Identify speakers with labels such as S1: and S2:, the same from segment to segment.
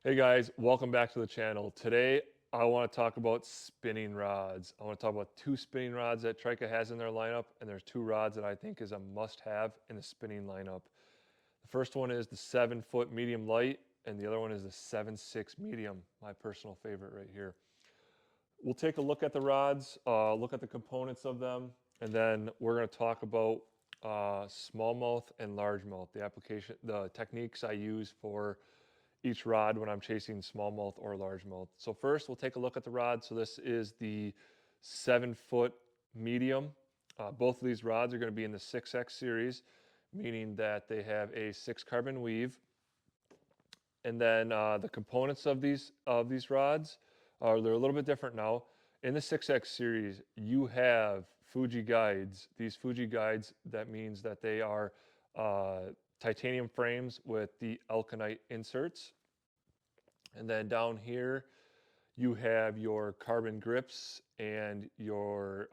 S1: Hey guys, welcome back to the channel. Today I want to talk about spinning rods. I want to talk about two spinning rods that Trika has in their lineup, and there's two rods that I think is a must-have in the spinning lineup. The first one is the 7-foot medium light, and the other one is the 7.6 medium, my personal favorite right here. We'll take a look at the rods, look at the components of them, and then we're going to talk about smallmouth and largemouth, the techniques I use for each rod when I'm chasing smallmouth or largemouth. So first, we'll take a look at the rod. So this is the 7-foot medium. Both of these rods are going to be in the 6X series, meaning that they have a 6 carbon weave. And then the components of these rods are they're a little bit different now. In the 6X series, you have Fuji guides. These Fuji guides, that means that they are titanium frames with the Elkanite inserts. And then down here, you have your carbon grips and your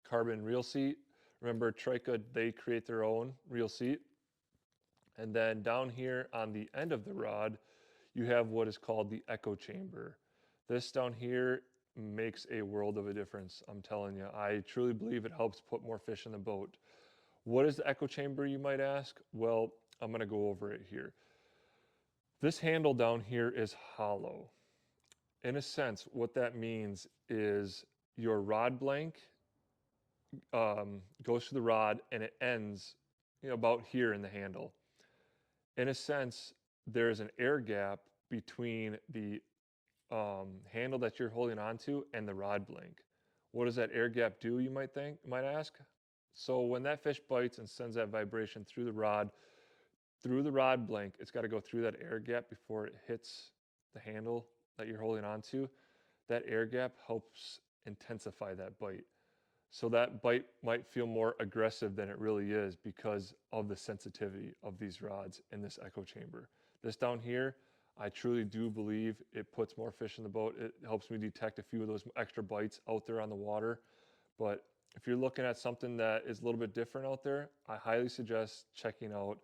S1: carbon reel seat. Remember, Trika, they create their own reel seat. And then down here on the end of the rod, you have what is called the echo chamber. This down here makes a world of a difference. I'm telling you, I truly believe it helps put more fish in the boat. What is the echo chamber, you might ask? Well, I'm going to go over it here. This handle down here is hollow. In a sense, what that means is your rod blank goes to the rod and it ends about here in the handle. In a sense, there's an air gap between the handle that you're holding onto and the rod blank. What does that air gap do, you might ask? So when that fish bites and sends that vibration through the rod blank, it's got to go through that air gap before it hits the handle that you're holding onto. That air gap helps intensify that bite. So that bite might feel more aggressive than it really is because of the sensitivity of these rods in this echo chamber. This down here, I truly do believe it puts more fish in the boat. It helps me detect a few of those extra bites out there on the water. But if you're looking at something that is a little bit different out there, I highly suggest checking out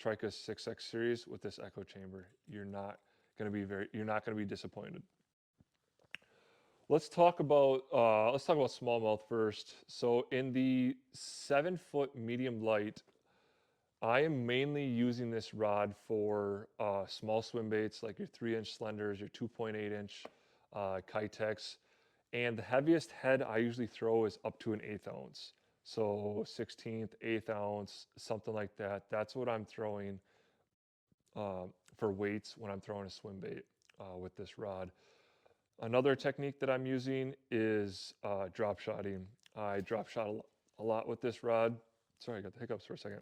S1: Trika's 6X series with this echo chamber. You're not going to be disappointed. Let's talk about smallmouth first. So in the 7-foot medium light, I am mainly using this rod for small swim baits like your 3-inch slenders, your 2.8-inch Kitex, and the heaviest head I usually throw is up to an 1/8 ounce. So 16th, 1/8 ounce, something like that. That's what I'm throwing for weights when I'm throwing a swim bait with this rod. Another technique that I'm using is drop shotting. I drop shot a lot with this rod. Sorry, I got the hiccups for a second.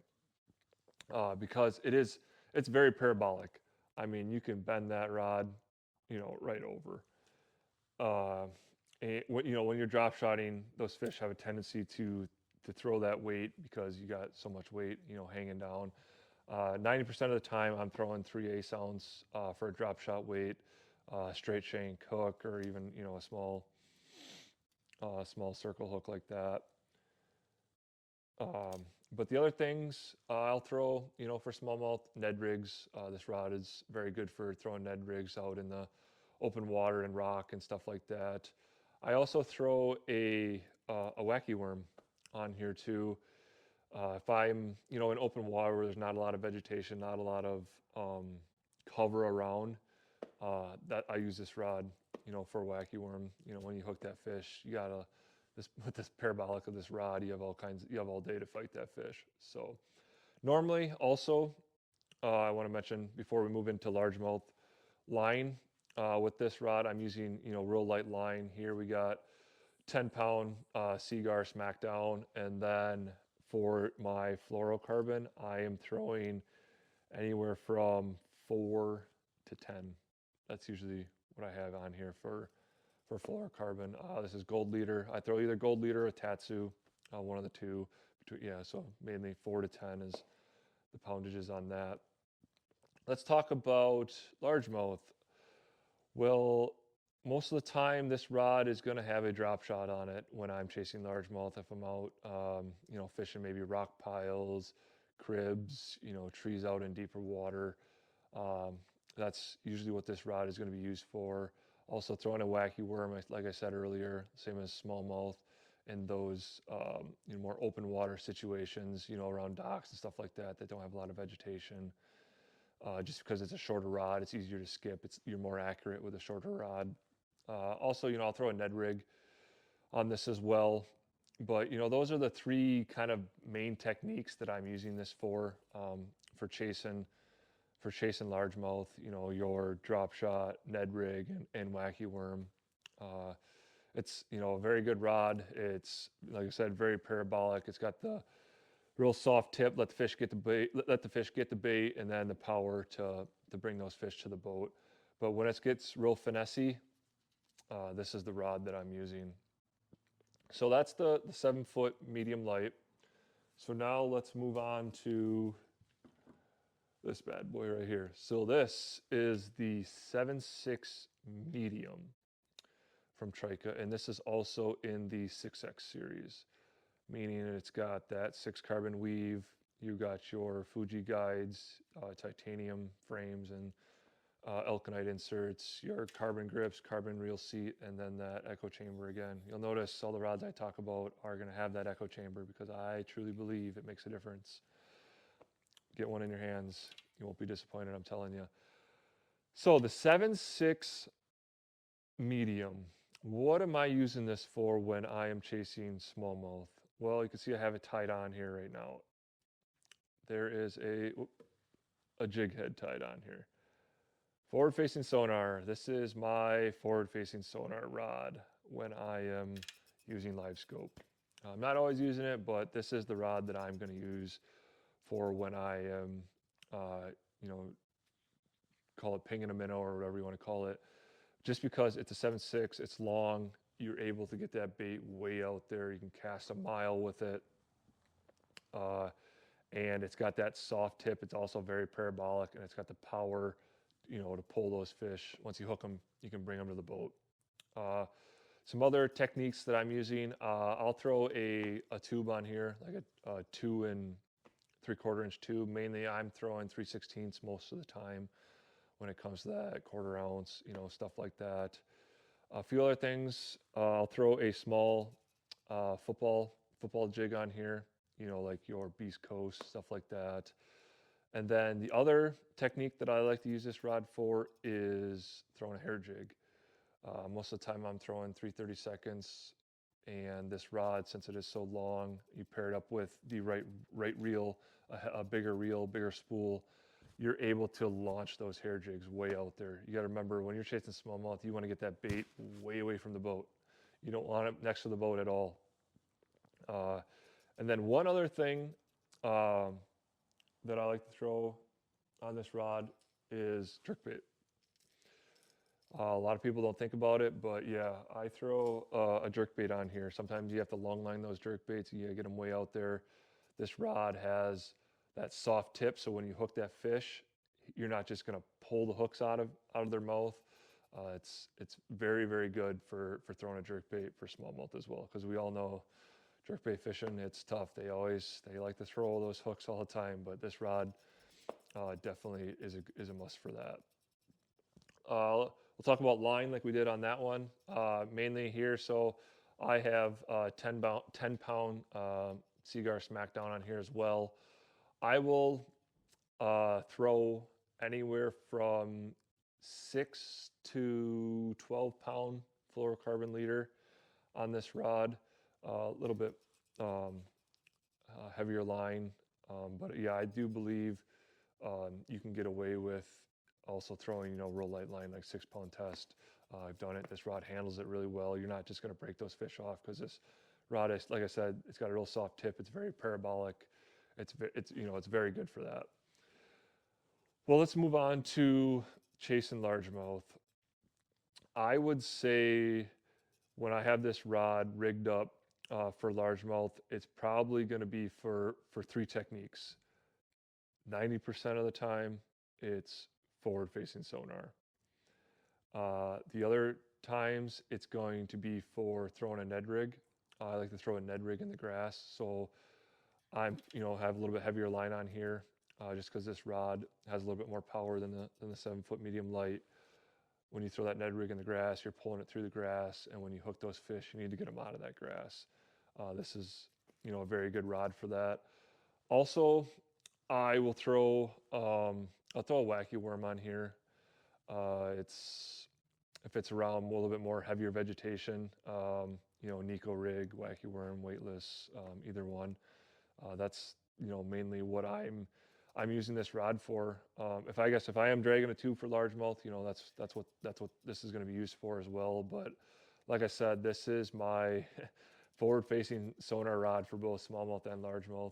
S1: Because it's very parabolic. I mean, you can bend that rod, right over. Uh, when you're drop shotting, those fish have a tendency to throw that weight because you got so much weight, hanging down. 90% of the time, I'm throwing 3/8 ounce for a drop shot weight, straight shank hook, or even a small circle hook like that. But the other things I'll throw, for smallmouth, Ned rigs. This rod is very good for throwing Ned rigs out in the open water and rock and stuff like that. I also throw a wacky worm on here too. If I'm, in open water where there's not a lot of vegetation, not a lot of cover around, that I use this rod, for a wacky worm. When you hook that fish, you gotta with this parabolic of this rod, you have all day to fight that fish. So normally, also, I want to mention before we move into largemouth line with this rod, I'm using real light line. Here we got 10-pound Seagar Smackdown, and then for my fluorocarbon, I am throwing anywhere from 4 to 10. That's usually what I have on here for fluorocarbon. This is gold leader. I throw either gold leader or Tatsu, one of the two. Yeah, so mainly 4 to 10 is the poundages on that. Let's talk about largemouth. Well, most of the time, this rod is going to have a drop shot on it when I'm chasing largemouth. If I'm out, fishing maybe rock piles, cribs, trees out in deeper water. Um, That's usually what this rod is going to be used for. Also throwing a wacky worm, like I said earlier, same as smallmouth, in those more open water situations, around docks and stuff like that that don't have a lot of vegetation. Just because it's a shorter rod, it's easier to skip. You're more accurate with a shorter rod. Also, I'll throw a Ned rig on this as well. But those are the three kind of main techniques that I'm using this for chasing largemouth. Your drop shot, Ned rig, and wacky worm. Uh, it's a very good rod. It's, like I said, very parabolic. It's got the real soft tip. Let the fish get the bait. Let the fish get the bait, and then the power to bring those fish to the boat. But when it gets real finessey, this is the rod that I'm using. So that's the 7 foot medium light. So now let's move on to this bad boy right here. So this is the 7.6 medium from Trika, and this is also in the 6X series, meaning it's got that 6 carbon weave. You got your Fuji guides, titanium frames, and Elkonite inserts, your carbon grips, carbon reel seat, and then that echo chamber again. You'll notice all the rods I talk about are going to have that echo chamber because I truly believe it makes a difference. Get one in your hands. You won't be disappointed, I'm telling you. So the 7.6 medium, what am I using this for when I am chasing smallmouth? Well, you can see I have it tied on here right now. There is a jig head tied on here. Forward facing sonar. This is my forward facing sonar rod when I am using live scope. I'm not always using it, but this is the rod that I'm going to use for when I am, you know, call it pinging a minnow or whatever you want to call it. Just because it's a 7.6, it's long, you're able to get that bait way out there. You can cast a mile with it. And it's got that soft tip. It's also very parabolic, and it's got the power, to pull those fish. Once you hook them, you can bring them to the boat. Some other techniques that I'm using, I'll throw a tube on here, like a 2 3/4 inch tube. Mainly I'm throwing 3/16 most of the time when it comes to that 1/4 ounce, stuff like that. A few other things, I'll throw a small football jig on here, like your Beast Coast, stuff like that. And then the other technique that I like to use this rod for is throwing a hair jig. Most of the time I'm throwing 3/32, and this rod, since it is so long, you pair it up with the right reel, a bigger reel, bigger spool, you're able to launch those hair jigs way out there. You got to remember, when you're chasing smallmouth, you want to get that bait way away from the boat. You don't want it next to the boat at all. And then one other thing that I like to throw on this rod is jerkbait. A lot of people don't think about it, but yeah, I throw a jerkbait on here. Sometimes you have to long line those jerkbaits. You get them way out there. This rod has that soft tip, so when you hook that fish, you're not just going to pull the hooks out of their mouth. It's very, very good for throwing a jerkbait for smallmouth as well, because we all know jerkbait fishing, it's tough. They like to throw all those hooks all the time, but this rod definitely is a must for that. We'll talk about line like we did on that one, mainly here. So I have 10 pound Seagar Smackdown on here as well. I will throw anywhere from 6 to 12 pound fluorocarbon leader on this rod. A little bit heavier line, but yeah, I do believe you can get away with also throwing, real light line, like 6 pound test. I've done it. This rod handles it really well. You're not just going to break those fish off, because this rod is, like I said, it's got a real soft tip. It's very parabolic. It's very good for that. Well, let's move on to chasing largemouth. I would say when I have this rod rigged up for largemouth, it's probably going to be for three techniques. 90% of the time, it's forward-facing sonar. The other times, it's going to be for throwing a Ned rig. I like to throw a Ned rig in the grass, so I'm, have a little bit heavier line on here. just because this rod has a little bit more power than the 7-foot medium light. When you throw that Ned rig in the grass, you're pulling it through the grass, and when you hook those fish, you need to get them out of that grass. This is, a very good rod for that. Also, I will throw, I'll throw a wacky worm on here. It's if it's around a little bit more heavier vegetation, Nico rig, wacky worm, weightless, either one. That's mainly what I'm using this rod for. If I am dragging a tube for largemouth, that's what this is going to be used for as well. But like I said, this is my forward-facing sonar rod for both smallmouth and largemouth.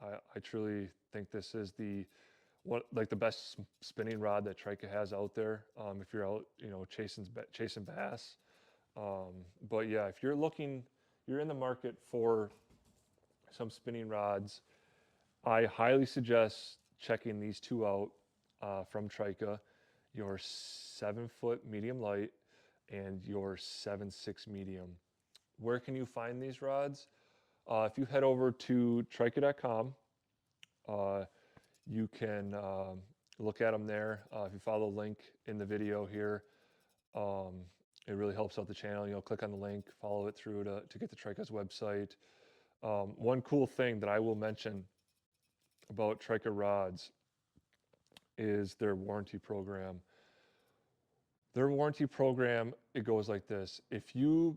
S1: I truly think this is the best spinning rod that Trika has out there. If you're out, chasing bass. But yeah, if you're in the market for some spinning rods, I highly suggest checking these two out from Trika, your 7-foot medium light and your 7.6 medium. Where can you find these rods? If you head over to trika.com, you can look at them there. If you follow the link in the video here, it really helps out the channel. Click on the link, follow it through to get to Trika's website. One cool thing that I will mention about Trika rods is their warranty program. Their warranty program, it goes like this. If you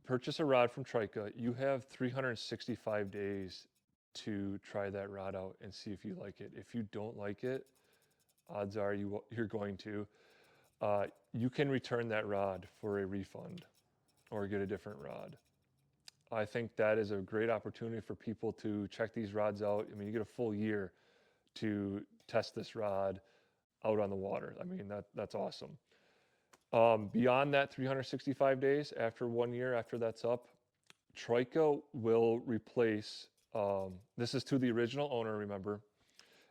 S1: purchase a rod from Trika, you have 365 days to try that rod out and see if you like it. If you don't like it, odds are you're going to. You can return that rod for a refund or get a different rod. I think that is a great opportunity for people to check these rods out. I mean, you get a full year to test this rod out on the water. I mean, that's awesome. Beyond that 365 days, after 1 year, after that's up, Trika will replace, this is to the original owner, remember.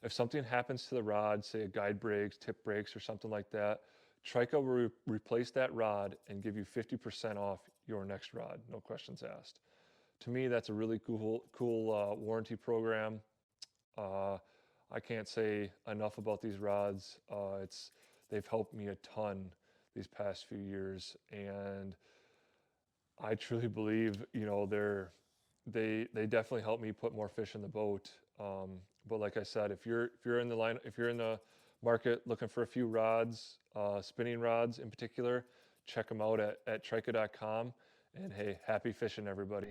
S1: If something happens to the rod, say a guide breaks, tip breaks, or something like that, Trika will replace that rod and give you 50% off your next rod, no questions asked. To me, that's a really cool warranty program. I can't say enough about these rods. They've helped me a ton these past few years, and I truly believe they definitely help me put more fish in the boat. But like I said, if you're in the market looking for a few rods, spinning rods in particular, check them out at trika.com. And hey, happy fishing, everybody.